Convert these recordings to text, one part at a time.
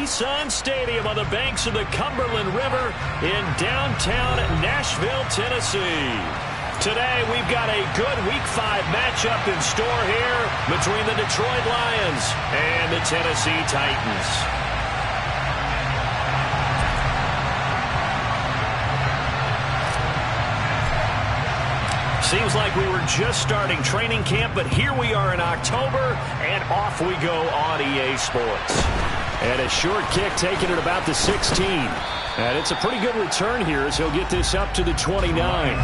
Nissan Stadium on the banks of the Cumberland River in downtown Nashville, Tennessee. Today, we've got a good Week 5 matchup in store here between the Detroit Lions and the Tennessee Titans. Seems like we were just starting training camp, but here we are in October, and off we go on EA Sports. And a short kick taken at about the 16. And it's a pretty good return here as he'll get this up to the 29.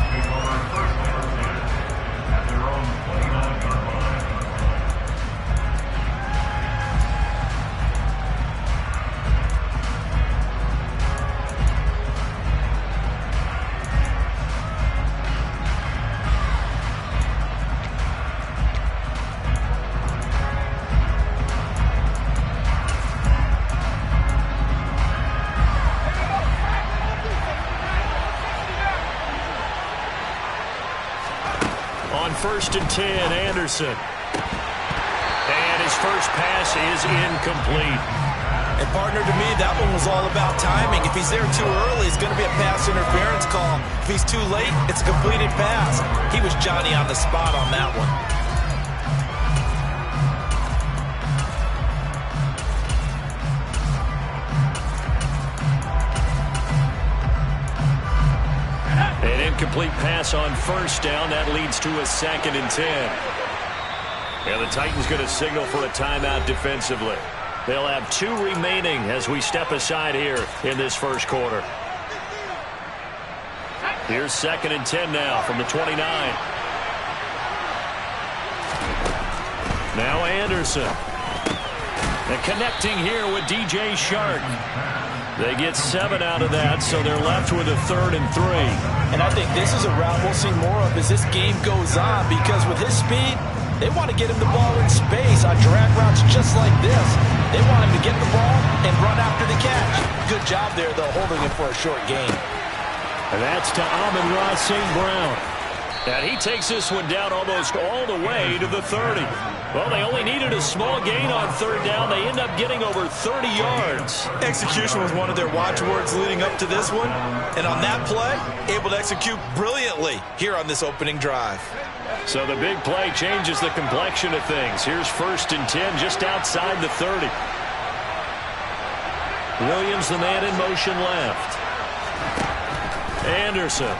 First and 10, Anderson. And his first pass is incomplete. And partner, to me, that one was all about timing. If he's there too early, it's going to be a pass interference call. If he's too late, it's a completed pass. He was Johnny on the spot on that one. Incomplete pass on first down. That leads to a 2nd and 10. And the Titans going to signal for a timeout defensively. They'll have 2 remaining as we step aside here in this first quarter. Here's 2nd and 10 now from the 29. Now Anderson. And connecting here with DJ Shark. They get 7 out of that, so they're left with a 3rd and 3. And I think this is a route we'll see more of as this game goes on, because with his speed, they want to get him the ball in space on drag routes just like this. They want him to get the ball and run after the catch. Good job there, though, holding it for a short gain. And that's to Amon-Ra St. Brown. And he takes this one down almost all the way to the 30. Well, they only needed a small gain on 3rd down. They end up getting over 30 yards. Execution was one of their watchwords leading up to this one. And on that play, able to execute brilliantly here on this opening drive. So the big play changes the complexion of things. Here's 1st and 10 just outside the 30. Williams, the man in motion left. Anderson.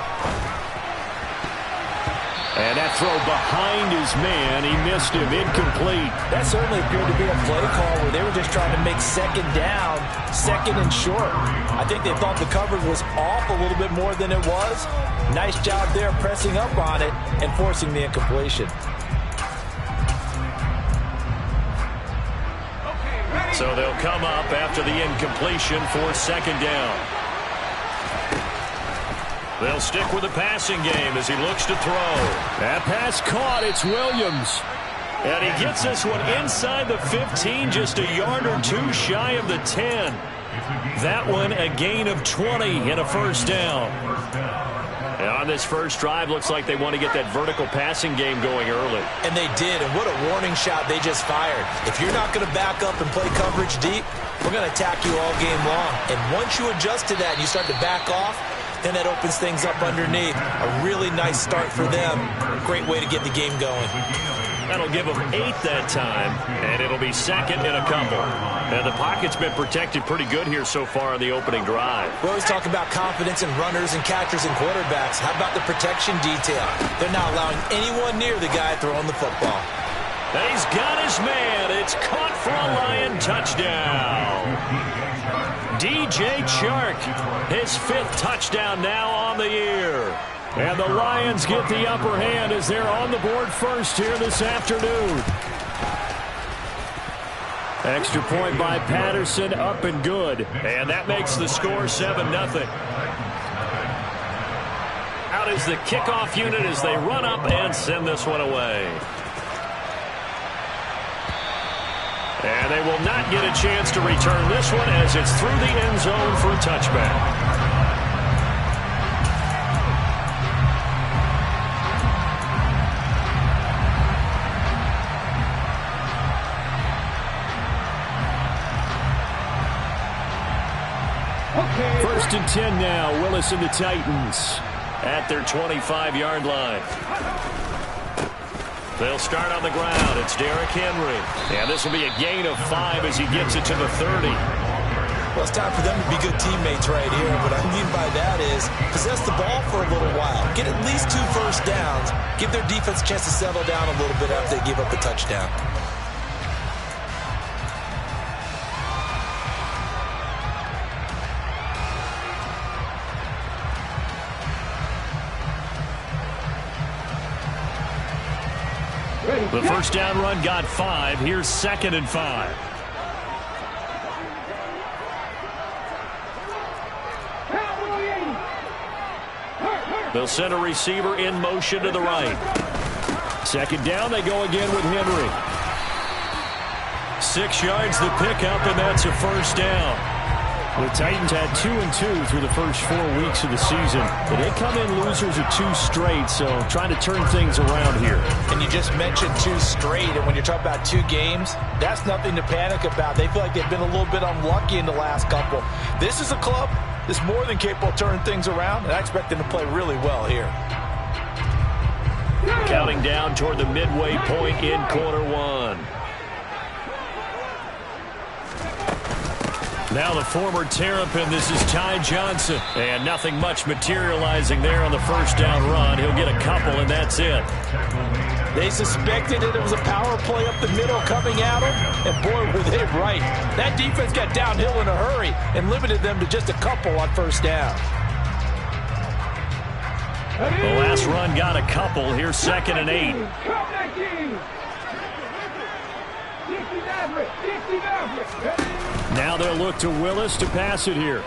And that throw behind his man, he missed him, incomplete. That certainly appeared to be a play call where they were just trying to make 2nd down, 2nd and short. I think they thought the coverage was off a little bit more than it was. Nice job there pressing up on it and forcing the incompletion. So they'll come up after the incompletion for 2nd down. They'll stick with the passing game as he looks to throw. That pass caught. It's Williams. And he gets this one inside the 15, just a yard or 2 shy of the 10. That one a gain of 20 and a 1st down. And on this first drive, looks like they want to get that vertical passing game going early. And they did, and what a warning shot they just fired. If you're not going to back up and play coverage deep, we're going to attack you all game long. And once you adjust to that and you start to back off, then that opens things up underneath. A really nice start for them. Great way to get the game going. That'll give them 8 that time, and it'll be 2nd and a couple. And the pocket's been protected pretty good here so far on the opening drive. We always talk about confidence in runners and catchers and quarterbacks. How about the protection detail? They're not allowing anyone near the guy throwing the football. And he's got his man. It's caught for a Lion touchdown. DJ Chark, his 5th touchdown now on the year. And the Lions get the upper hand as they're on the board first here this afternoon. Extra point by Patterson, up and good. And that makes the score 7-0. Out is the kickoff unit as they run up and send this one away. And they will not get a chance to return this one as it's through the end zone for a touchback. First and 10 now. Willis and the Titans at their 25-yard line. They'll start on the ground. It's Derrick Henry. And this will be a gain of 5 as he gets it to the 30. Well, it's time for them to be good teammates right here. What I mean by that is possess the ball for a little while. Get at least 2 first downs. Give their defense a chance to settle down a little bit after they give up a touchdown. The first down run got 5. Here's 2nd and 5. They'll send a receiver in motion to the right. 2nd down, they go again with Henry. 6 yards the pickup, and that's a first down. The Titans had 2-2 through the first 4 weeks of the season. But they come in losers of 2 straight, so trying to turn things around here. And you just mentioned 2 straight, and when you're talking about 2 games, that's nothing to panic about. They feel like they've been a little bit unlucky in the last couple. This is a club that's more than capable of turning things around, and I expect them to play really well here. Counting down toward the midway point in quarter 1. Now the former Terrapin, this is Ty Johnson. And nothing much materializing there on the first down run. He'll get a couple, and that's it. They suspected that it was a power play up the middle coming at them, and boy, were they right. That defense got downhill in a hurry and limited them to just a couple on first down. The last run got a couple. Here's 2nd and 8. Now they'll look to Willis to pass it here.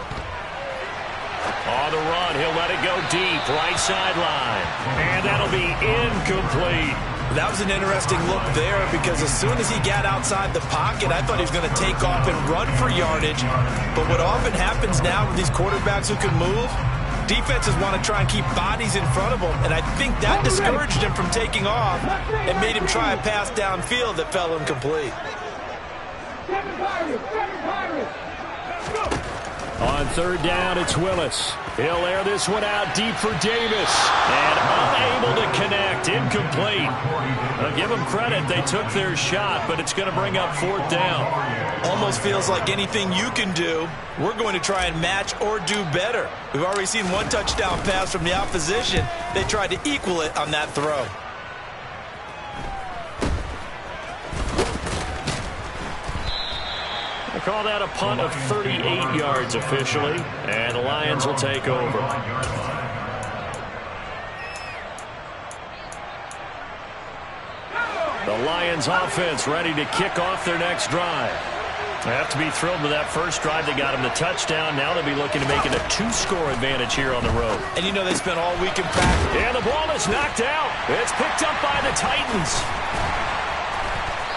On the run, he'll let it go deep, right sideline. And that'll be incomplete. That was an interesting look there because as soon as he got outside the pocket, I thought he was going to take off and run for yardage. But what often happens now with these quarterbacks who can move, defenses want to try and keep bodies in front of them, and I think that discouraged him from taking off and made him try a pass downfield that fell incomplete. On 3rd down, it's Willis. He'll air this one out deep for Davis. And unable to connect. Incomplete. I'll give them credit. They took their shot, but it's going to bring up 4th down. Almost feels like anything you can do, we're going to try and match or do better. We've already seen 1 touchdown pass from the opposition. They tried to equal it on that throw. Call that a punt of 38 yards officially, and the Lions will take over. The Lions offense ready to kick off their next drive. They have to be thrilled with that first drive. They got them the touchdown. Now they'll be looking to make it a 2-score advantage here on the road. And you know they spent all week in practice. And the ball is knocked out. It's picked up by the Titans.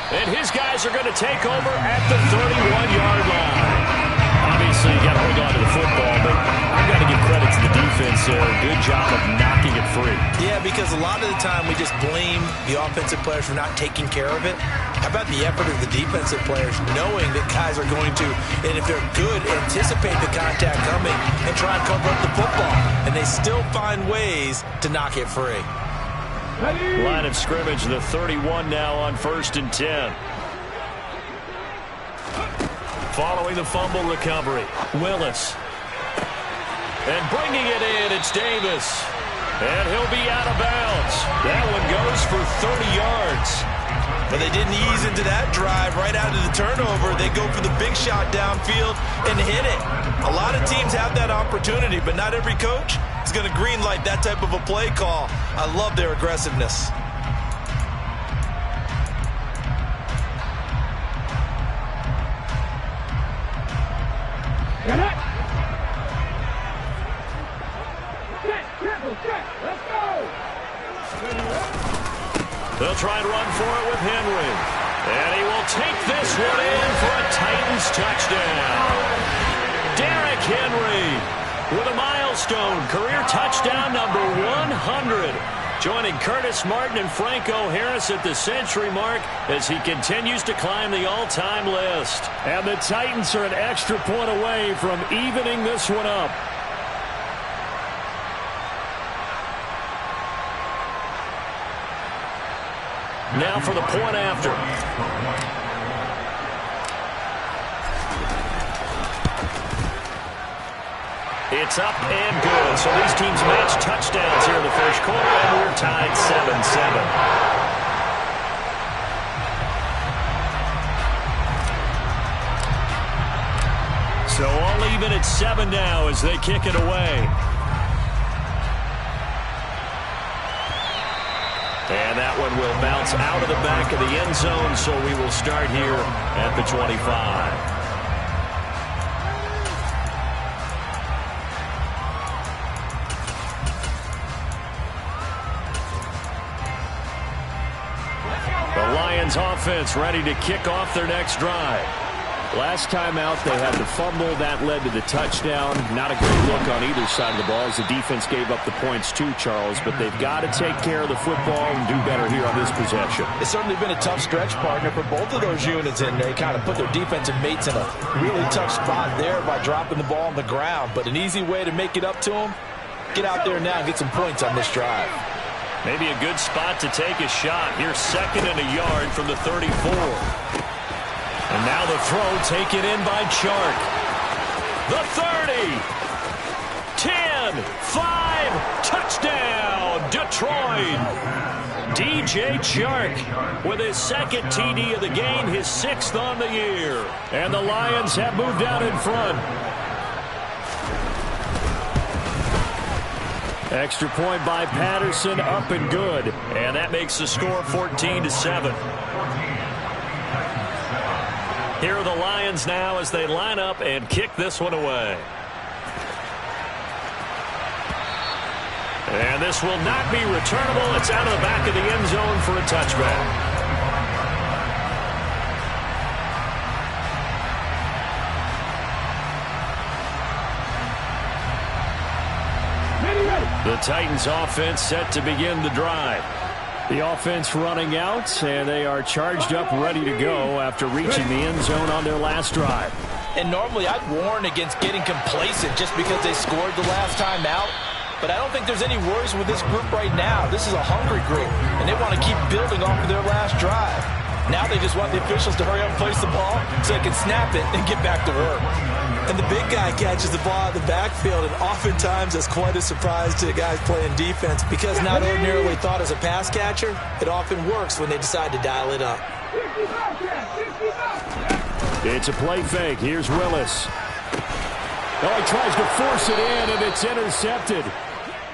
And his guys are going to take over at the 31-yard line. Obviously, you got to hold on to the football, but I've got to give credit to the defense there. Good job of knocking it free. Yeah, because a lot of the time we just blame the offensive players for not taking care of it. How about the effort of the defensive players knowing that guys are going to, and if they're good, anticipate the contact coming and try and cover up the football. And they still find ways to knock it free. Line of scrimmage, the 31 now on 1st and 10. Following the fumble recovery, Willis. And bringing it in, it's Davis. And he'll be out of bounds. That one goes for 30 yards. But they didn't ease into that drive right out of the turnover. They go for the big shot downfield and hit it. A lot of teams have that opportunity, but not every coach is going to green light that type of a play call. I love their aggressiveness. They'll try and run for it with Henry. And he will take this one in for a Titans touchdown. Derrick Henry with a milestone career touchdown number 100. joining Curtis Martin and Franco Harris at the century mark as he continues to climb the all-time list. And the Titans are an extra point away from evening this one up. Now for the point after. It's up and good. So these teams match touchdowns here in the first quarter, and we're tied 7-7. So all even at 7 now as they kick it away. And that one will bounce out of the back of the end zone, so we will start here at the 25. The Lions offense ready to kick off their next drive. Last time out, they had the fumble. That led to the touchdown. Not a great look on either side of the ball as the defense gave up the points too, Charles. But they've got to take care of the football and do better here on this possession. It's certainly been a tough stretch, partner, for both of those units, and they kind of put their defensive mates in a really tough spot there by dropping the ball on the ground. But an easy way to make it up to them, get out there now and get some points on this drive. Maybe a good spot to take a shot. Here's 2nd and a yard from the 34. And now the throw taken in by Chark. The 30. 10. 5. Touchdown, Detroit. DJ Chark with his 2nd TD of the game, his 6th on the year. And the Lions have moved out in front. Extra point by Patterson, up and good. And that makes the score 14-7. Here are the Lions now as they line up and kick this one away. And this will not be returnable. It's out of the back of the end zone for a touchback. The Titans offense set to begin the drive. The offense running out, and they are charged up, ready to go after reaching the end zone on their last drive. And normally I'd warn against getting complacent just because they scored the last time out. But I don't think there's any worries with this group right now. This is a hungry group, and they want to keep building off of their last drive. Now they just want the officials to hurry up and place the ball so they can snap it and get back to work. And the big guy catches the ball out of the backfield, and oftentimes that's quite a surprise to the guys playing defense because not ordinarily thought as a pass catcher, it often works when they decide to dial it up. It's a play fake. Here's Willis. Oh, he tries to force it in, and it's intercepted.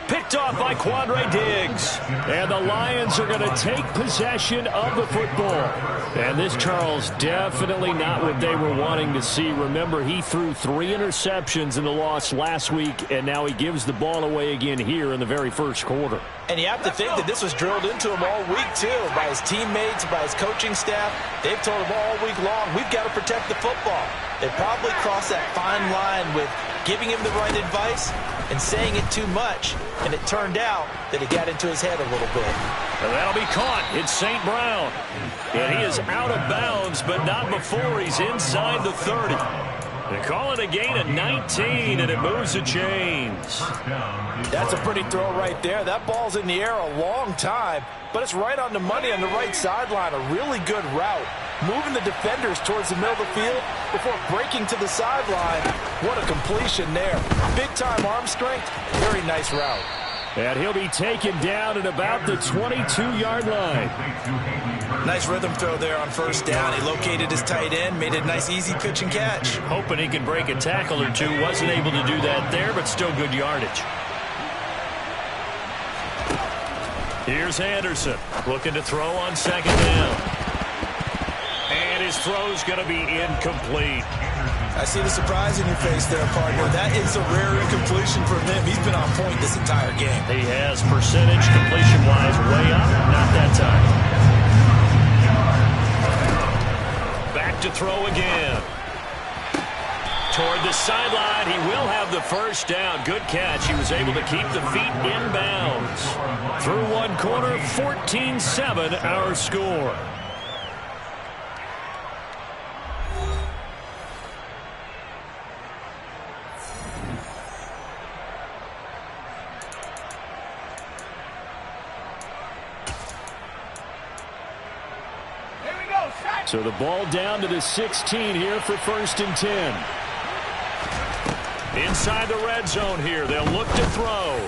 Picked off by Quandre Diggs. And the Lions are going to take possession of the football. And this, Charles, definitely not what they were wanting to see. Remember, he threw 3 interceptions in the loss last week, and now he gives the ball away again here in the very first quarter. And you have to think that this was drilled into him all week, too, by his teammates, by his coaching staff. They've told him all week long, we've got to protect the football. They probably crossed that fine line with giving him the right advice and saying it too much, and it turned out that it got into his head a little bit. And that'll be caught. It's St. Brown. And he is out of bounds, but not before he's inside the 30. They call it a gain of 19, and it moves the chains. That's a pretty throw right there. That ball's in the air a long time, but it's right on the money on the right sideline. A really good route. Moving the defenders towards the middle of the field before breaking to the sideline. What a completion there. Big-time arm strength. Very nice route. And he'll be taken down at about the 22-yard line. Nice rhythm throw there on first down. He located his tight end, made a nice easy pitch and catch. Hoping he can break a tackle or two. Wasn't able to do that there, but still good yardage. Here's Anderson looking to throw on second down. And his throw's going to be incomplete. I see the surprise in your face there, partner. That is a rare incompletion from him. He's been on point this entire game. He has percentage completion-wise way up. Not that time. Back to throw again. Toward the sideline, he will have the first down. Good catch. He was able to keep the feet in bounds. Through one quarter, 14-7 our score. So the ball down to the 16 here for 1st and 10. Inside the red zone here. They'll look to throw.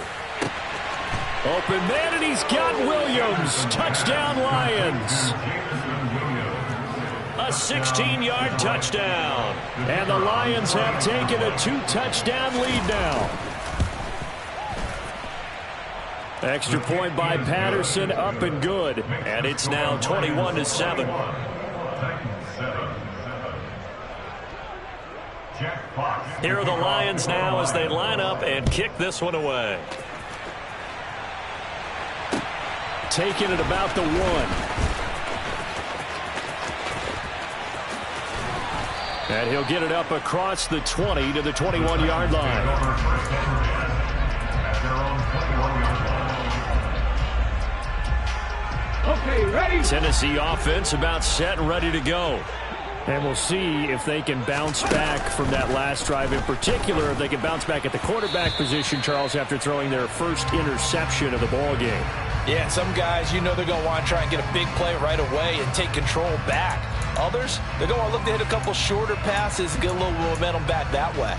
Open man, and he's got Williams. Touchdown, Lions. A 16-yard touchdown. And the Lions have taken a 2-touchdown lead now. Extra point by Patterson, up and good. And it's now 21-7. Here are the Lions now as they line up and kick this one away. Taking it about the 1. And he'll get it up across the 20 to the 21-yard line. Okay, ready? Tennessee offense about set and ready to go. And we'll see if they can bounce back from that last drive. In particular, if they can bounce back at the quarterback position, Charles, after throwing their first interception of the ball game. Yeah, and some guys, you know they're going to want to try and get a big play right away and take control back. Others, they're going to look to hit a couple shorter passes and get a little momentum back that way.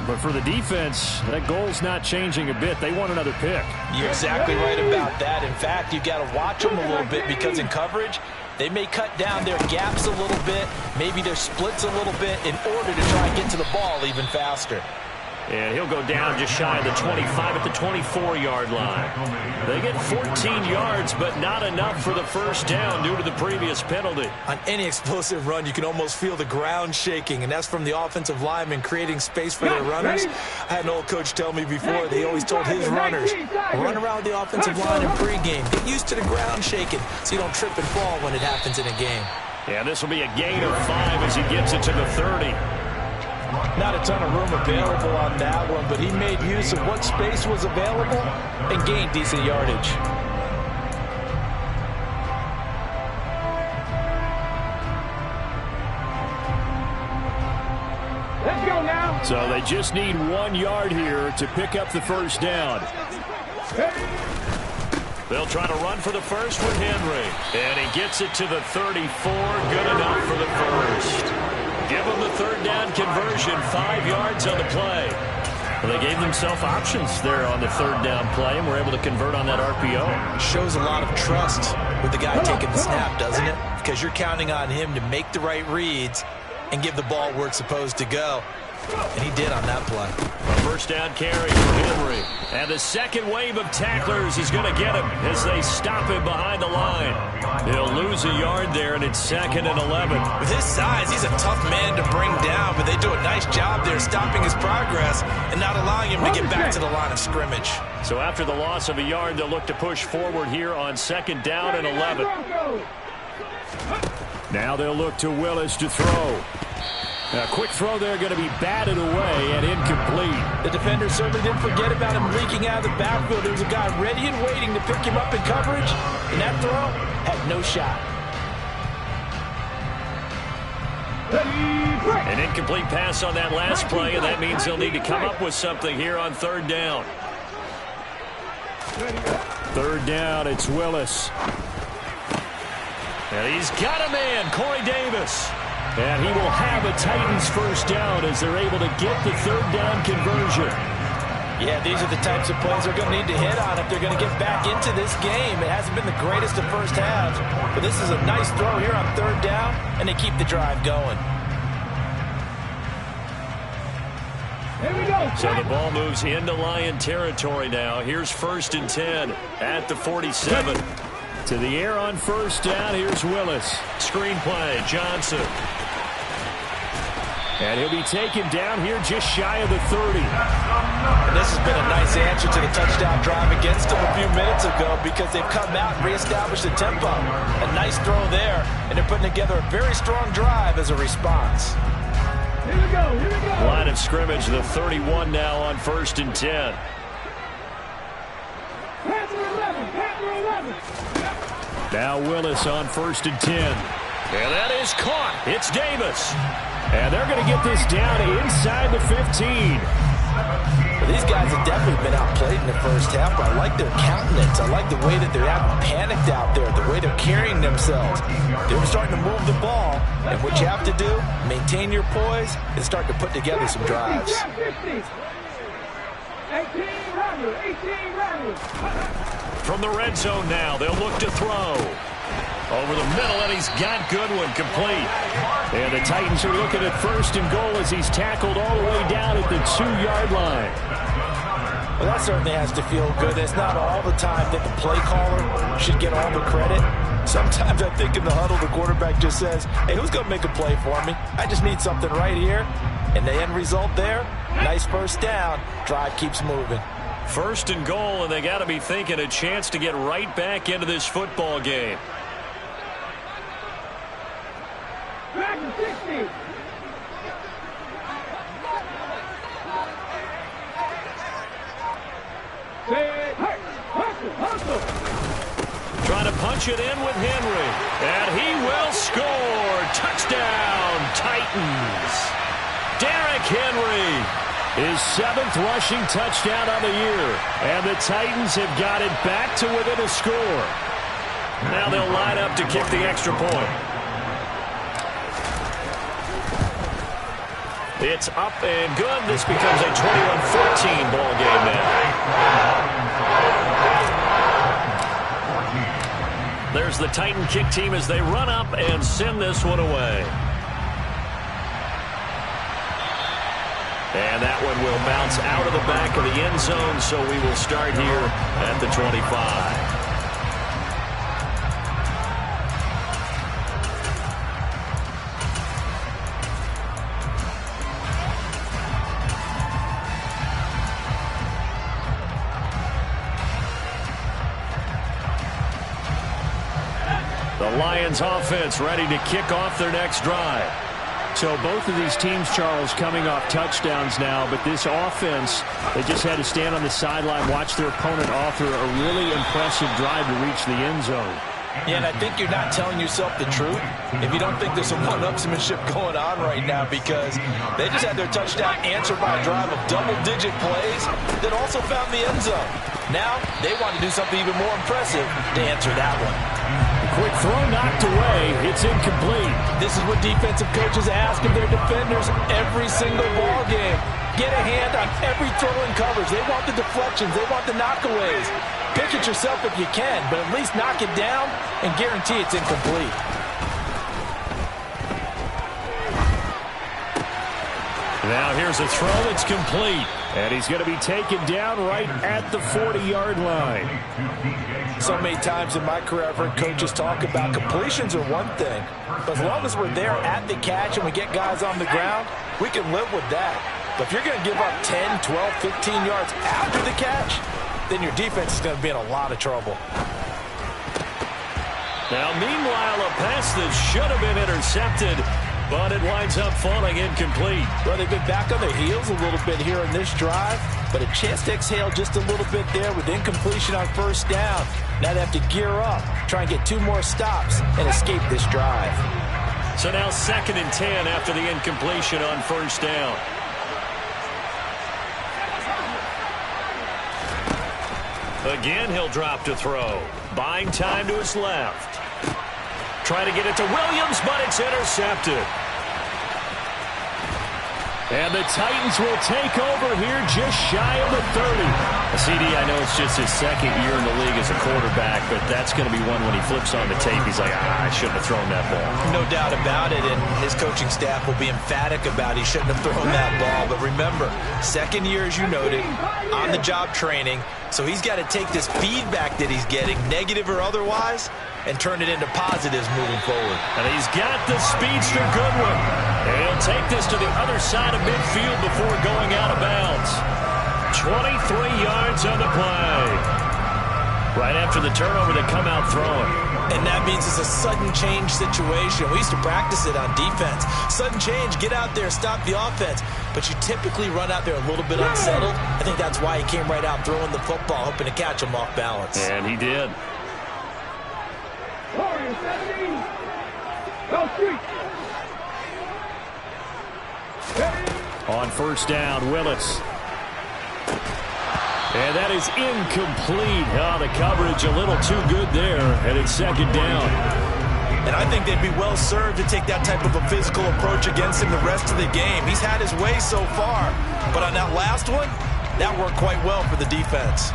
But for the defense, that goal's not changing a bit. They want another pick. You're exactly right about that. In fact, you've got to watch them a little bit because in coverage, they may cut down their gaps a little bit, maybe their splits a little bit in order to try and get to the ball even faster. And he'll go down just shy of the 25 at the 24-yard line. They get 14 yards, but not enough for the first down due to the previous penalty. On any explosive run, you can almost feel the ground shaking, and that's from the offensive linemen creating space for their runners. I had an old coach tell me before, they always told his runners, run around with the offensive line in pregame. Get used to the ground shaking so you don't trip and fall when it happens in a game. Yeah, this will be a gain of 5 as he gets it to the 30. Not a ton of room available on that one, but he made use of what space was available and gained decent yardage. Let's go now. So they just need 1 yard here to pick up the first down. They'll try to run for the first with Henry. And he gets it to the 34. Good enough for the first. Give them the third down conversion, 5 yards on the play. Well, they gave themselves options there on the third down play and were able to convert on that RPO. Shows a lot of trust with the guy taking the snap, doesn't it? Because you're counting on him to make the right reads and give the ball where it's supposed to go. And he did on that play. A first down carry for Henry. And the second wave of tacklers is going to get him as they stop him behind the line. He'll lose a yard there, and it's 2nd and 11. With his size, he's a tough man to bring down, but they do a nice job there stopping his progress and not allowing him to get back to the line of scrimmage. So after the loss of a yard, they'll look to push forward here on 2nd down and 11. Now they'll look to Willis to throw. A quick throw there going to be batted away and incomplete. The defender certainly didn't forget about him leaking out of the backfield. There was a guy ready and waiting to pick him up in coverage, and that throw had no shot. An incomplete pass on that last play, and that means they'll need to come up with something here on 3rd down. 3rd down, it's Willis. And he's got a man, Corey Davis. And he will have a Titans first down as they're able to get the 3rd down conversion. Yeah, these are the types of plays they're going to need to hit on if they're going to get back into this game. It hasn't been the greatest of first halves, but this is a nice throw here on 3rd down, and they keep the drive going. Here we go. So the ball moves into Lion territory now. Here's 1st and 10 at the 47. To the air on 1st down, here's Willis. Screen play, Johnson. And he'll be taken down here just shy of the 30. And this has been a nice answer to the touchdown drive against them a few minutes ago because they've come out and reestablished the tempo. A nice throw there, and they're putting together a very strong drive as a response. Here we go. Here we go. Line of scrimmage, the 31 now on 1st and 10. Panther 11. Panther 11. Now Willis on 1st and 10. And that is caught. It's Davis. And they're going to get this down inside the 15. Well, these guys have definitely been outplayed in the first half, but I like their countenance. I like the way that they're acting panicked out there, the way they're carrying themselves. They're starting to move the ball, and what you have to do, maintain your poise and start to put together some drives. 18 Rounder. 18 Rounder. From the red zone now, they'll look to throw. Over the middle, and he's got Goodwin complete. And the Titans are looking at 1st and goal as he's tackled all the way down at the 2-yard line. Well, that certainly has to feel good. It's not all the time that the play caller should get all the credit. Sometimes I think in the huddle, the quarterback just says, hey, who's going to make a play for me? I just need something right here. And the end result there, nice first down. Drive keeps moving. 1st and goal, and they got to be thinking a chance to get right back into this football game. Back to 60. Hustle. Trying to punch it in with Henry. And he will score. Touchdown, Titans. Derrick Henry. His 7th rushing touchdown on the year. And the Titans have got it back to within a score. Now they'll line up to kick the extra point. It's up and good. This becomes a 21-14 ball game now. There's the Titan kick team as they run up and send this one away. And that one will bounce out of the back of the end zone, so we will start here at the 25. The Lions offense ready to kick off their next drive. So both of these teams, Charles, coming off touchdowns now, but this offense, they just had to stand on the sideline, watch their opponent author a really impressive drive to reach the end zone. Yeah, and I think you're not telling yourself the truth if you don't think there's some one-upsmanship going on right now, because they just had their touchdown answered by a drive of double-digit plays that also found the end zone. Now they want to do something even more impressive to answer that one. Quick throw knocked away. It's incomplete. This is what defensive coaches ask of their defenders every single ball game. Get a hand on every throw in coverage. They want the deflections. They want the knockaways. Pick it yourself if you can, but at least knock it down and guarantee it's incomplete. Now here's a throw that's complete. And he's going to be taken down right at the 40-yard line. So many times in my career, I've heard coaches talk about completions are one thing, but as long as we're there at the catch and we get guys on the ground, we can live with that. But if you're going to give up 10, 12, 15 yards after the catch, then your defense is going to be in a lot of trouble. Now, meanwhile, a pass that should have been intercepted, but it winds up falling incomplete. Well, they've been back on their heels a little bit here in this drive, but a chance to exhale just a little bit there with incompletion on first down. Now they have to gear up, try and get 2 more stops, and escape this drive. So now 2nd and 10 after the incompletion on first down. Again, he'll drop to throw. Buying time to his left. Trying to get it to Williams, but it's intercepted. And the Titans will take over here just shy of the 30. CD, I know it's just his 2nd year in the league as a quarterback, but that's going to be one when he flips on the tape. He's like, I shouldn't have thrown that ball. No doubt about it, and his coaching staff will be emphatic about he shouldn't have thrown that ball. But remember, 2nd year, as you noted, on-the-job training, so he's got to take this feedback that he's getting, negative or otherwise, and turn it into positives moving forward. And he's got the speedster Goodwin. And he'll take this to the other side of midfield before going out of bounds. 23 yards on the play. Right after the turnover, they come out throwing. And that means it's a sudden change situation. We used to practice it on defense. Sudden change, get out there, stop the offense. But you typically run out there a little bit unsettled. I think that's why he came right out throwing the football, hoping to catch him off balance. And he did. Warriors 17. Go street. On first down, Willis. And that is incomplete. Oh, the coverage a little too good there, and it's second down. And I think they'd be well served to take that type of a physical approach against him the rest of the game. He's had his way so far, but on that last one, that worked quite well for the defense.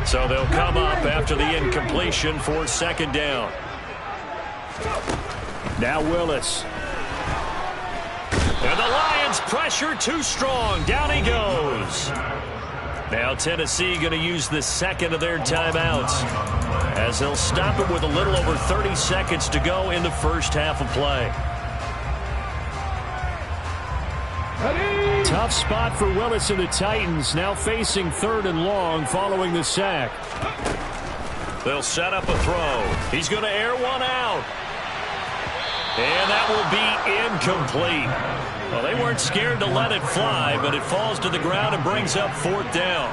So they'll come up after the incompletion for second down. Now Willis. And the Lions pressure too strong. Down he goes. Now Tennessee going to use the second of their timeouts as they'll stop it with a little over 30 seconds to go in the first half of play. Tough spot for Willis and the Titans, now facing 3rd and long following the sack. They'll set up a throw. He's going to air one out. And that will be incomplete. Well, they weren't scared to let it fly, but it falls to the ground and brings up 4th down.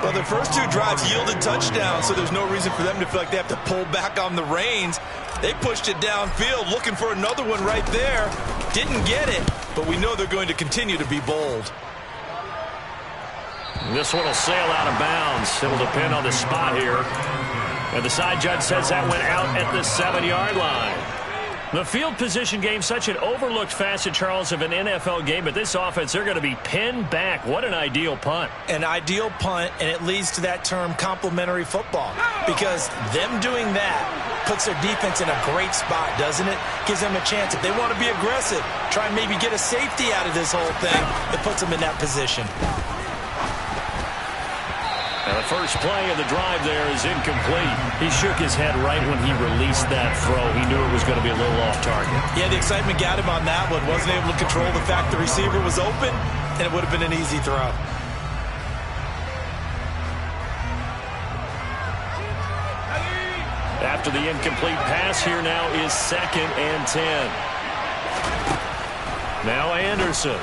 Well, their first 2 drives yielded touchdowns, so there's no reason for them to feel like they have to pull back on the reins. They pushed it downfield, looking for another one right there. Didn't get it, but we know they're going to continue to be bold. This one will sail out of bounds. It'll depend on the spot here. And the side judge says that went out at the 7-yard line. The field position game, such an overlooked facet, Charles, of an NFL game. But this offense, they're going to be pinned back. What an ideal punt. An ideal punt, and it leads to that term complementary football. Because them doing that puts their defense in a great spot, doesn't it? Gives them a chance. If they want to be aggressive, try and maybe get a safety out of this whole thing, it puts them in that position. And the first play of the drive there is incomplete. He shook his head right when he released that throw. He knew it was going to be a little off target. Yeah, the excitement got him on that one. Wasn't able to control the fact the receiver was open, and it would have been an easy throw. After the incomplete pass, here now is 2nd and 10. Now Anderson.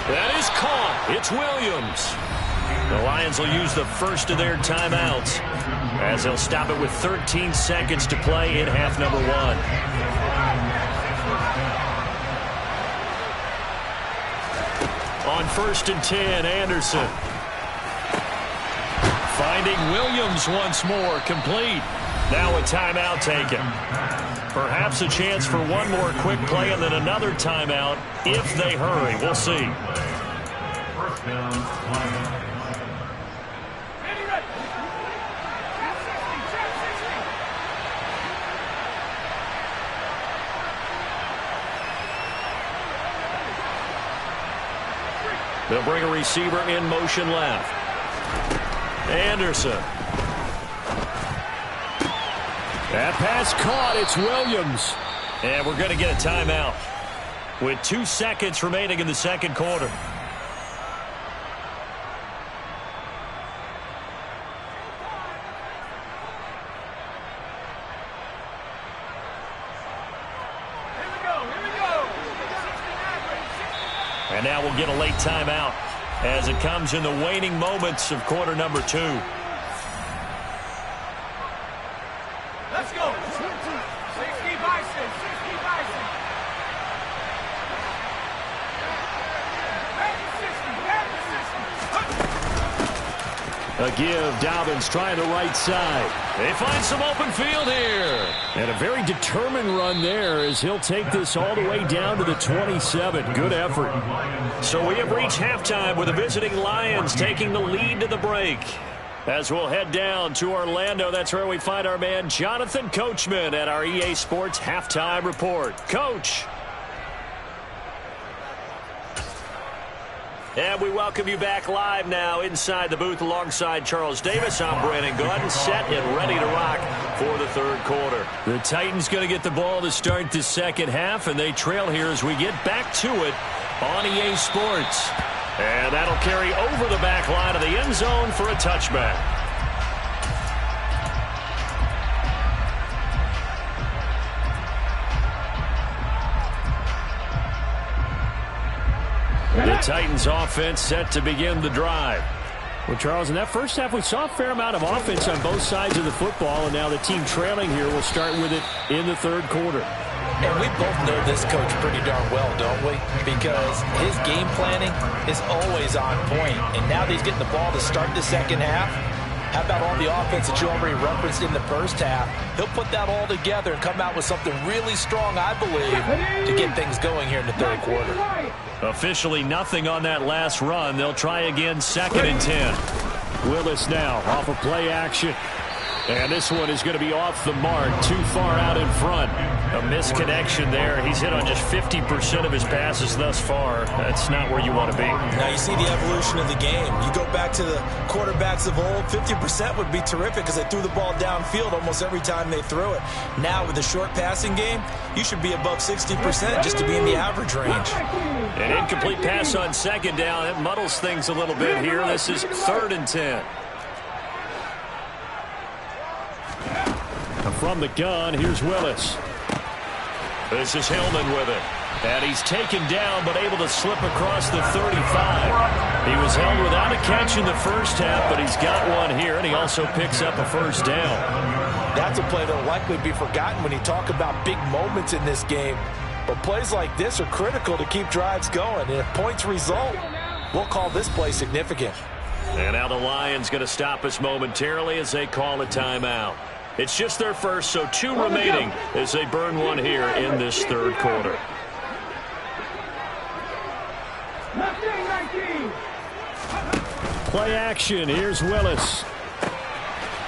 That is caught. It's Williams. The Lions will use the first of their timeouts as they'll stop it with 13 seconds to play in half number 1. On 1st and 10, Anderson. Finding Williams once more, complete. Now a timeout taken. Perhaps a chance for one more quick play and then another timeout if they hurry. We'll see. They'll bring a receiver in motion left. Anderson. That pass caught. It's Williams. And we're going to get a timeout with 2 seconds remaining in the second quarter. And now we'll get a late timeout as it comes in the waning moments of quarter number 2. Let's go. 60 Bison. 60 Bison. A give. Dobbins trying the right side. They find some open field here. And a very determined run there as he'll take this all the way down to the 27. Good effort. So we have reached halftime with the visiting Lions taking the lead to the break. As we'll head down to Orlando, that's where we find our man Jonathan Coachman at our EA Sports Halftime Report. Coach. And we welcome you back live now inside the booth alongside Charles Davis. I'm Brandon Gaudin, set and ready to rock for the third quarter. The Titans going to get the ball to start the second half, and they trail here as we get back to it on EA Sports. And that'll carry over the back line of the end zone for a touchback. The Titans offense set to begin the drive. Well, Charles, in that first half, we saw a fair amount of offense on both sides of the football, and now the team trailing here will start with it in the third quarter. And we both know this coach pretty darn well, don't we? Because his game planning is always on point. And now that he's getting the ball to start the second half, how about all the offense that you already referenced in the first half? He'll put that all together and come out with something really strong, I believe, to get things going here in the third quarter. Officially nothing on that last run. They'll try again, 2nd and 10. Willis now off of play action. And this one is going to be off the mark, too far out in front. A misconnection there. He's hit on just 50% of his passes thus far. That's not where you want to be. Now you see the evolution of the game. You go back to the quarterbacks of old, 50% would be terrific because they threw the ball downfield almost every time they threw it. Now with the short passing game, you should be above 60% just to be in the average range. An incomplete pass on 2nd down. It muddles things a little bit here. This is 3rd and 10. From the gun, here's Willis. This is Hillman with it. And he's taken down, but able to slip across the 35. He was held without a catch in the first half, but he's got one here, and he also picks up a first down. That's a play that will likely be forgotten when you talk about big moments in this game. But plays like this are critical to keep drives going. And if points result, we'll call this play significant. And now the Lions going to stop us momentarily as they call a timeout. It's just their first, so 2 remaining as they burn one here in this third quarter. Play action. Here's Willis.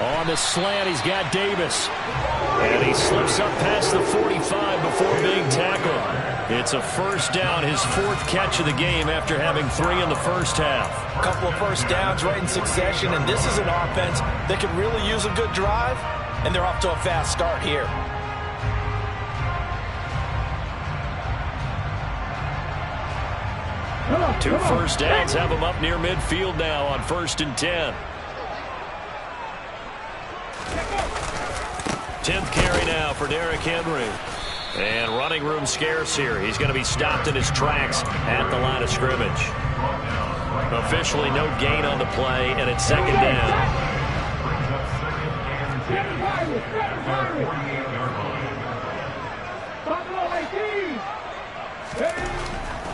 On the slant, he's got Davis. And he slips up past the 45 before being tackled. It's a first down, his 4th catch of the game after having 3 in the first half. A couple of first downs right in succession, and this is an offense that can really use a good drive. And they're off to a fast start here. Two first downs have them up near midfield now on 1st and 10. 10th carry now for Derrick Henry. And running room scarce here. He's going to be stopped in his tracks at the line of scrimmage. Officially no gain on the play, and it's 2nd down.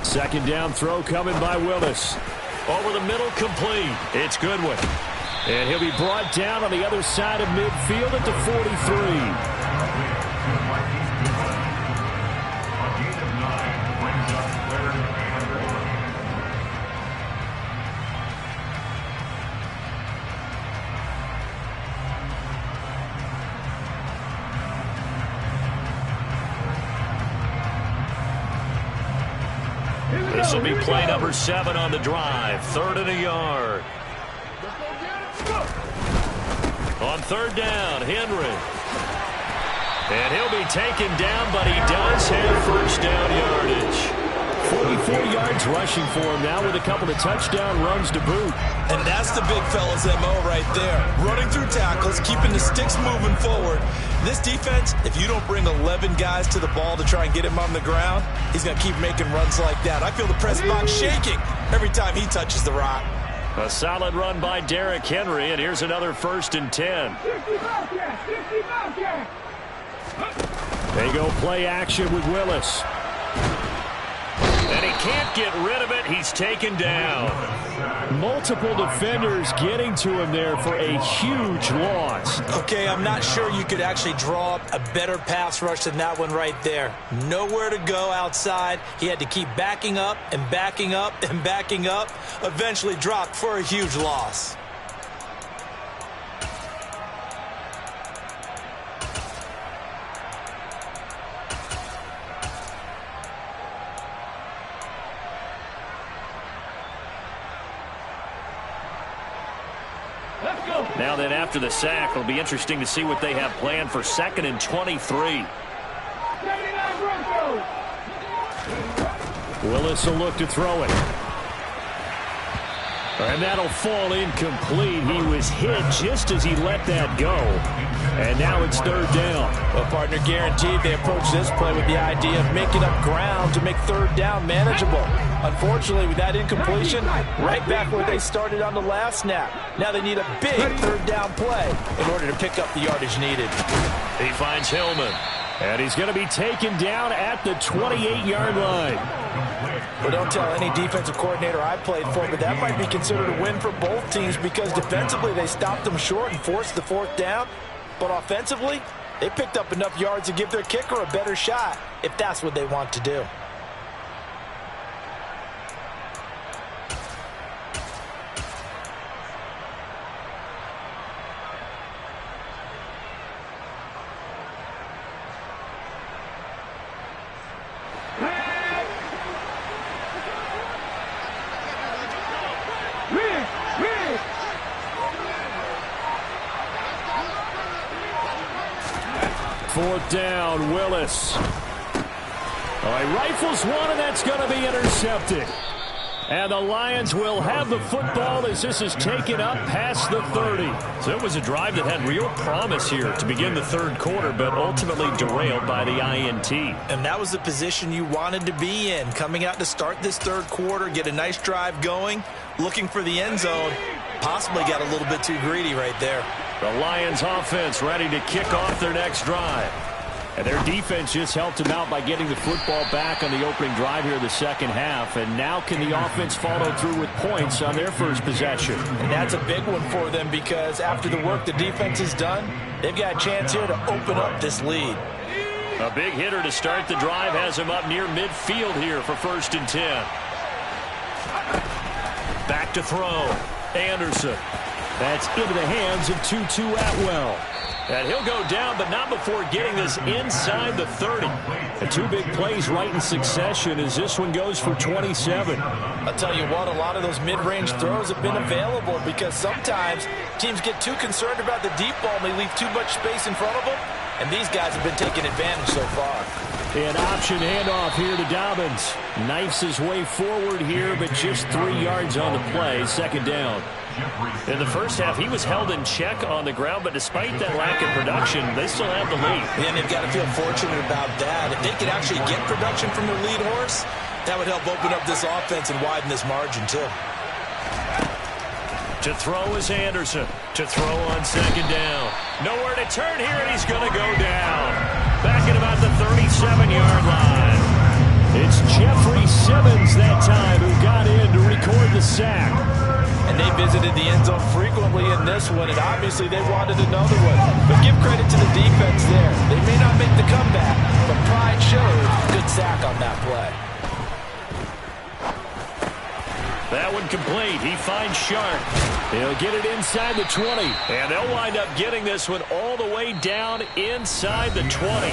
2nd down throw coming by Willis. Over the middle, complete. It's Goodwin. And he'll be brought down on the other side of midfield at the 43. This will be play number 7 on the drive. 3rd and a yard. On 3rd down, Henry. And he'll be taken down, but he does have first down yardage. 44 yards rushing for him now with a couple of touchdown runs to boot. And that's the big fella's MO right there. Running through tackles, keeping the sticks moving forward. This defense, if you don't bring 11 guys to the ball to try and get him on the ground, he's going to keep making runs like that. I feel the press box shaking every time he touches the rock. A solid run by Derrick Henry, and here's another 1st and 10. They go play action with Willis. And he can't get rid of it. He's taken down. Multiple defenders getting to him there for a huge loss. Okay, I'm not sure you could actually draw up a better pass rush than that one right there. Nowhere to go outside. He had to keep backing up and backing up and backing up. Eventually dropped for a huge loss. after the sack. It'll be interesting to see what they have planned for 2nd and 23. Willis will look to throw it. And that'll fall incomplete. He was hit just as he let that go. And now it's 3rd down. Well, partner, guaranteed they approach this play with the idea of making up ground to make 3rd down manageable. Unfortunately, with that incompletion, right back where they started on the last snap. Now they need a big 3rd down play in order to pick up the yardage needed. He finds Hillman. And he's going to be taken down at the 28-yard line. Well, don't tell any defensive coordinator I played for, but that might be considered a win for both teams because defensively they stopped them short and forced the 4th down. But offensively, they picked up enough yards to give their kicker a better shot if that's what they want to do. Fourth down, Willis. All right, rifles one, and that's going to be intercepted. And the Lions will have the football as this is taken up past the 30. So it was a drive that had real promise here to begin the 3rd quarter, but ultimately derailed by the INT. And that was the position you wanted to be in, coming out to start this 3rd quarter, get a nice drive going, looking for the end zone. Possibly got a little bit too greedy right there. The Lions offense ready to kick off their next drive. And their defense just helped them out by getting the football back on the opening drive here in the 2nd half. And now can the offense follow through with points on their first possession? And that's a big one for them because after the work the defense has done, they've got a chance here to open up this lead. A big hitter to start the drive has him up near midfield here for 1st and 10. Back to throw. Anderson. That's into the hands of Tutu Atwell. And he'll go down, but not before getting this inside the 30. And 2 big plays right in succession as this one goes for 27. I'll tell you what, a lot of those mid-range throws have been available because sometimes teams get too concerned about the deep ball and they leave too much space in front of them. And these guys have been taking advantage so far. An option handoff here to Dobbins. Knifes his way forward here, but just 3 yards on the play. 2nd down. In the first half, he was held in check on the ground, but despite that lack of production, they still have the lead. And they've got to feel fortunate about that. If they could actually get production from their lead horse, that would help open up this offense and widen this margin, too. To throw is Anderson. To throw on 2nd down. Nowhere to turn here, and he's going to go down. Back at about the 37-yard line. It's Jeffrey Simmons that time who got in to record the sack. And they visited the end zone frequently in this one, and obviously they wanted another one. But give credit to the defense there. They may not make the comeback, but pride shows. Good sack on that play. That one complete. He finds Sharp. He'll get it inside the 20. And they'll wind up getting this one all the way down inside the 20.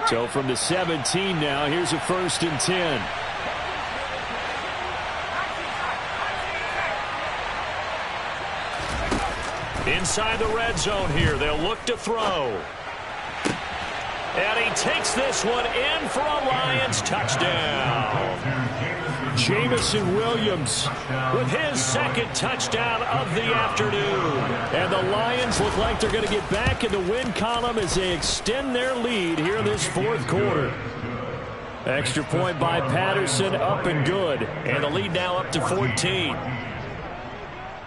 So from the 17 now, here's a 1st and 10. Inside the red zone here, they'll look to throw. And he takes this one in for a Lions touchdown. Jamison Williams with his 2nd touchdown of the afternoon. And the Lions look like they're going to get back in the win column as they extend their lead here in this 4th quarter. Extra point by Patterson, up and good. And the lead now up to 14.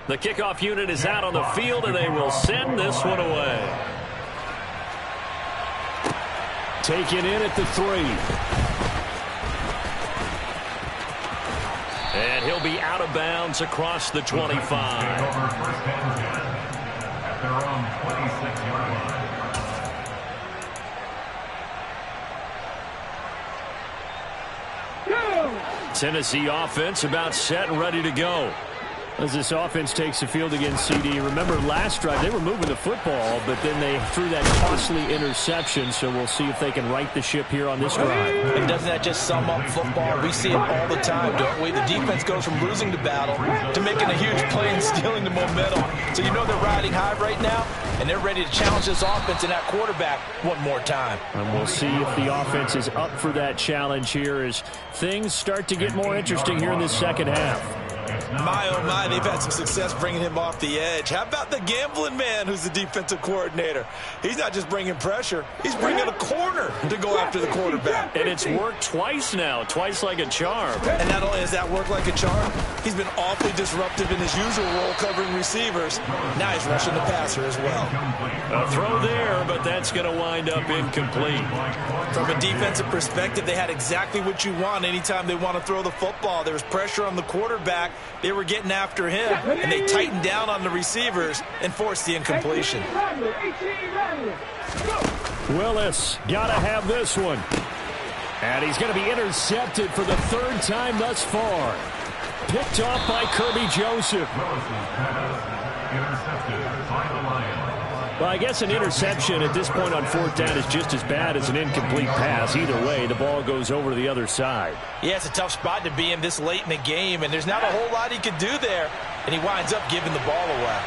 The kickoff unit is out on the field, and they will send this one away. Taken in at the 3. And he'll be out of bounds across the 25. Tennessee offense about set and ready to go. As this offense takes the field against CD, remember last drive they were moving the football, but then they threw that costly interception, so we'll see if they can right the ship here on this drive. And doesn't that just sum up football? We see it all the time, don't we? The defense goes from losing the battle to making a huge play and stealing the momentum. So you know they're riding high right now, and they're ready to challenge this offense and that quarterback one more time. And we'll see if the offense is up for that challenge here as things start to get more interesting here in this second half. My, oh, my, they've had some success bringing him off the edge. How about the gambling man who's the defensive coordinator? He's not just bringing pressure. He's bringing a corner to go after the quarterback. And it's worked twice now, twice like a charm. And not only has that worked like a charm, he's been awfully disruptive in his usual role covering receivers. Now he's rushing the passer as well. A throw there, but that's going to wind up incomplete. From a defensive perspective, they had exactly what you want anytime they want to throw the football. There was pressure on the quarterback. They were getting after him, and they tightened down on the receivers and forced the incompletion. Willis, got to have this one. And he's going to be intercepted for the third time thus far. Picked off by Kirby Joseph. Well, I guess an interception at this point on fourth down is just as bad as an incomplete pass. Either way, the ball goes over to the other side. Yeah, it's a tough spot to be in this late in the game, and there's not a whole lot he could do there, and he winds up giving the ball away.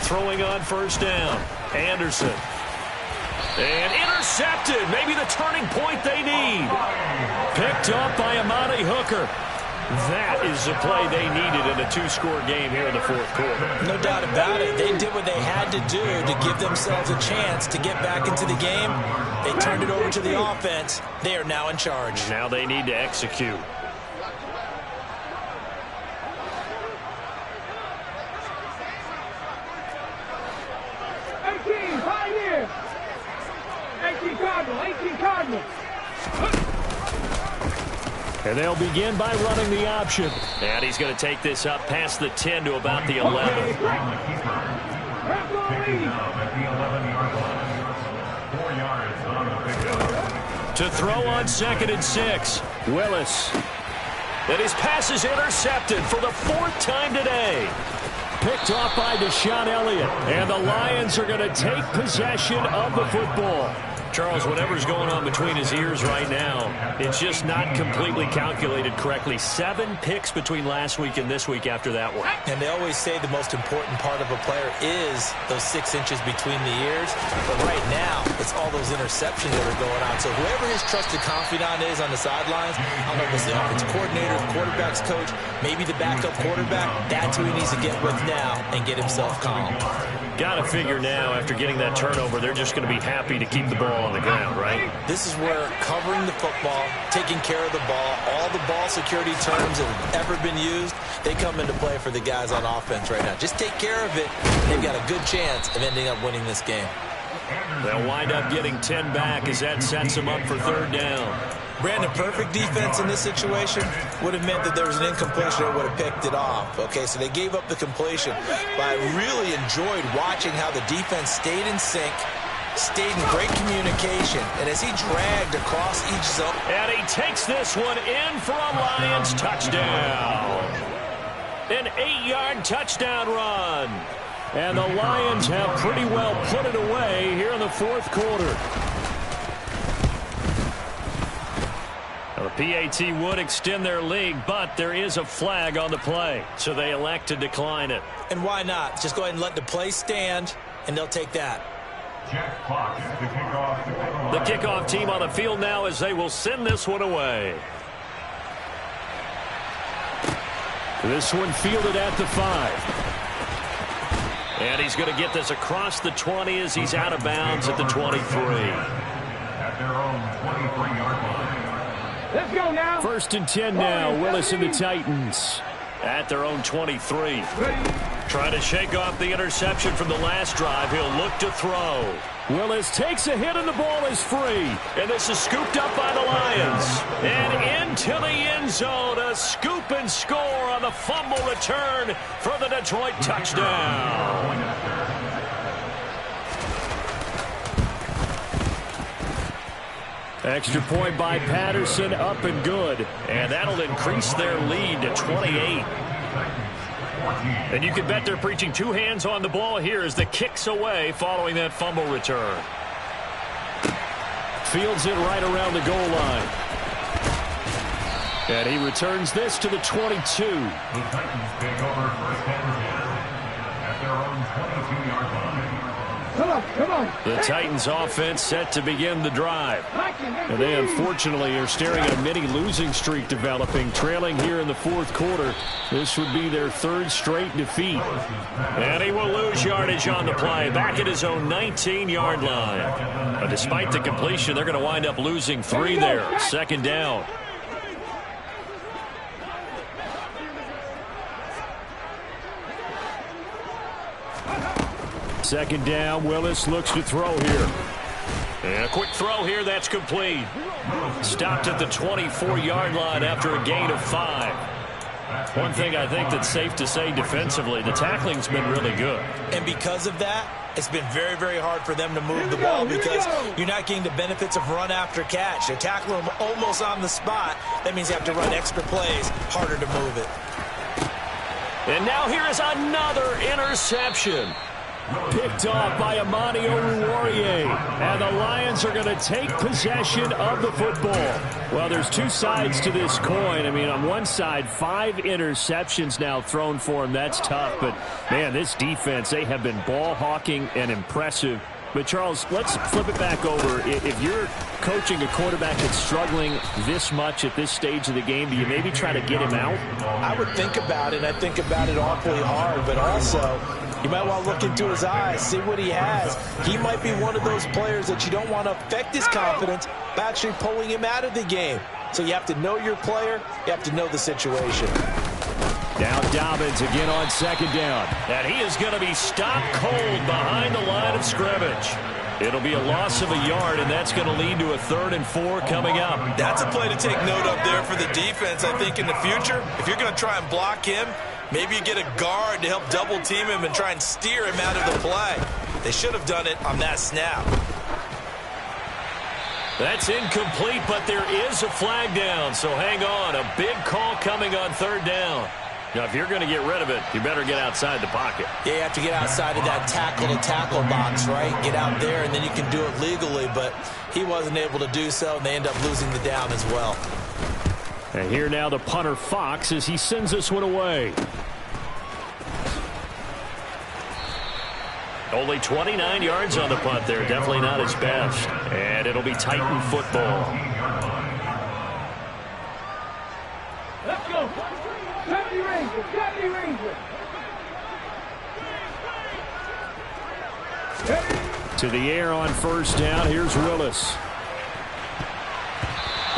Throwing on first down. Anderson. And intercepted. Maybe the turning point they need. Picked up by Amani Hooker. That is the play they needed in a two-score game here in the fourth quarter. No doubt about it. They did what they had to do to give themselves a chance to get back into the game. They turned it over to the offense. They are now in charge. Now they need to execute. And they'll begin by running the option. And he's going to take this up past the 10 to about the 11. To throw on 2nd and 6. Willis. And his pass is intercepted for the fourth time today. Picked off by Deshaun Elliott. And the Lions are going to take possession of the football. Charles, whatever's going on between his ears right now, it's just not completely calculated correctly. 7 picks between last week and this week after that one. And they always say the most important part of a player is those 6 inches between the ears. But right now, it's all those interceptions that are going on. So whoever his trusted confidant is on the sidelines, I don't know if it's the offensive coordinator, the quarterback's coach, maybe the backup quarterback, that's who he needs to get with now and get himself calm. Got to figure now, after getting that turnover, they're just going to be happy to keep the ball on the ground, right? This is where covering the football, taking care of the ball, all the ball security terms that have ever been used, they come into play for the guys on offense right now. Just take care of it, and they've got a good chance of ending up winning this game. They'll wind up getting 10 back as that sets them up for third down. Brandon, perfect defense in this situation would have meant that there was an incompletion that would have picked it off. Okay, so they gave up the completion. But I really enjoyed watching how the defense stayed in sync, stayed in great communication, and as he dragged across each zone. And he takes this one in for a Lions touchdown. An 8-yard touchdown run. And the Lions have pretty well put it away here in the fourth quarter. The PAT would extend their lead, but there is a flag on the play, so they elect to decline it. And why not? Just go ahead and let the play stand, and they'll take that. The kickoff team on the field now as they will send this one away. This one fielded at the 5. And he's going to get this across the 20 as he's out of bounds at the 23. At their own 23-yard line. Let's go now. 1st and 10 now. Willis and the Titans at their own 23. Trying to shake off the interception from the last drive. He'll look to throw. Willis takes a hit and the ball is free. And this is scooped up by the Lions. And into the end end zone. A scoop and score on the fumble return for the Detroit touchdown. Extra point by Patterson, up and good. And that'll increase their lead to 28. And you can bet they're preaching two hands on the ball here as the kick's away following that fumble return. Fields it right around the goal line. And he returns this to the 22. The Titans take over first and 10 at their own 22-yard line. Come on. The Titans offense set to begin the drive. And they unfortunately are staring at a mini losing streak developing, trailing here in the fourth quarter. This would be their third straight defeat. And he will lose yardage on the play, back at his own 19-yard line. But despite the completion, they're going to wind up losing 3 there. Second down. Second down, Willis looks to throw here. And a quick throw here, that's complete. Stopped at the 24-yard line after a gain of 5. One thing I think that's safe to say defensively, the tackling's been really good. And because of that, it's been very, very hard for them to move the ball because you're not getting the benefits of run after catch. They tackle them almost on the spot. That means you have to run extra plays, harder to move it. And now here is another interception. Picked off by Amani Oruwariye. And the Lions are going to take possession of the football. Well, there's two sides to this coin. I mean, on one side, 5 interceptions now thrown for him. That's tough. But, man, this defense, they have been ball hawking and impressive. But, Charles, let's flip it back over. If you're coaching a quarterback that's struggling this much at this stage of the game, do you maybe try to get him out? I would think about it. I think about it awfully hard. But also, you might want to look into his eyes, see what he has. He might be one of those players that you don't want to affect his confidence by actually pulling him out of the game. So you have to know your player. You have to know the situation. Now Dobbins again on second down. And he is going to be stopped cold behind the line of scrimmage. It'll be a loss of a yard, and that's going to lead to a 3rd and 4 coming up. That's a play to take note of there for the defense, I think, in the future. If you're going to try and block him, maybe you get a guard to help double team him and try and steer him out of the play. They should have done it on that snap. That's incomplete, but there is a flag down, so hang on. A big call coming on 3rd down. Now, if you're going to get rid of it, you better get outside the pocket. Yeah, you have to get outside of that tackle-to-tackle box, right? Get out there, and then you can do it legally, but he wasn't able to do so, and they end up losing the down as well. And here now the punter, Fox, as he sends this one away. Only 29 yards on the punt there. Definitely not his best. And it'll be Titan football. Let's go. 70 Rangers. 70 Rangers. To the air on first down. Here's Willis.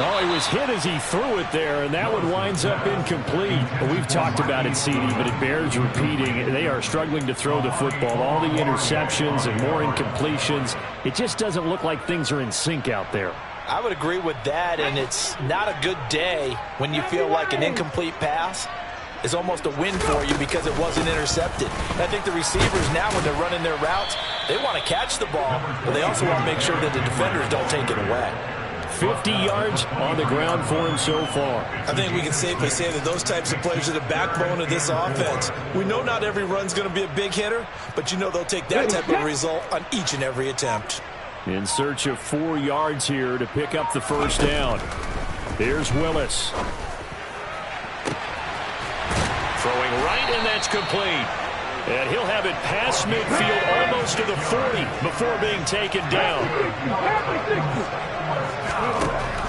Oh, he was hit as he threw it there, and that one winds up incomplete. Well, we've talked about it, CD, but it bears repeating. They are struggling to throw the football. All the interceptions and more incompletions. It just doesn't look like things are in sync out there. I would agree with that, and it's not a good day when you feel like an incomplete pass is almost a win for you because it wasn't intercepted. And I think the receivers now, when they're running their routes, they want to catch the ball, but they also want to make sure that the defenders don't take it away. 50 yards on the ground for him so far. I think we can safely say that those types of players are the backbone of this offense. We know not every run's going to be a big hitter, but you know they'll take that type of result on each and every attempt. In search of 4 yards here to pick up the first down. Here's Willis. Throwing right, and that's complete. And he'll have it past midfield almost to the 40 before being taken down.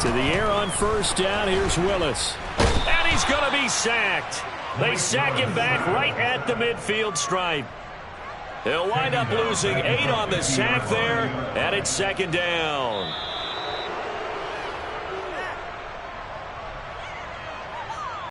To the air on first down, here's Willis. And he's going to be sacked. They sack him back right at the midfield stripe. He'll wind up losing 8 on the sack there, and it's second down.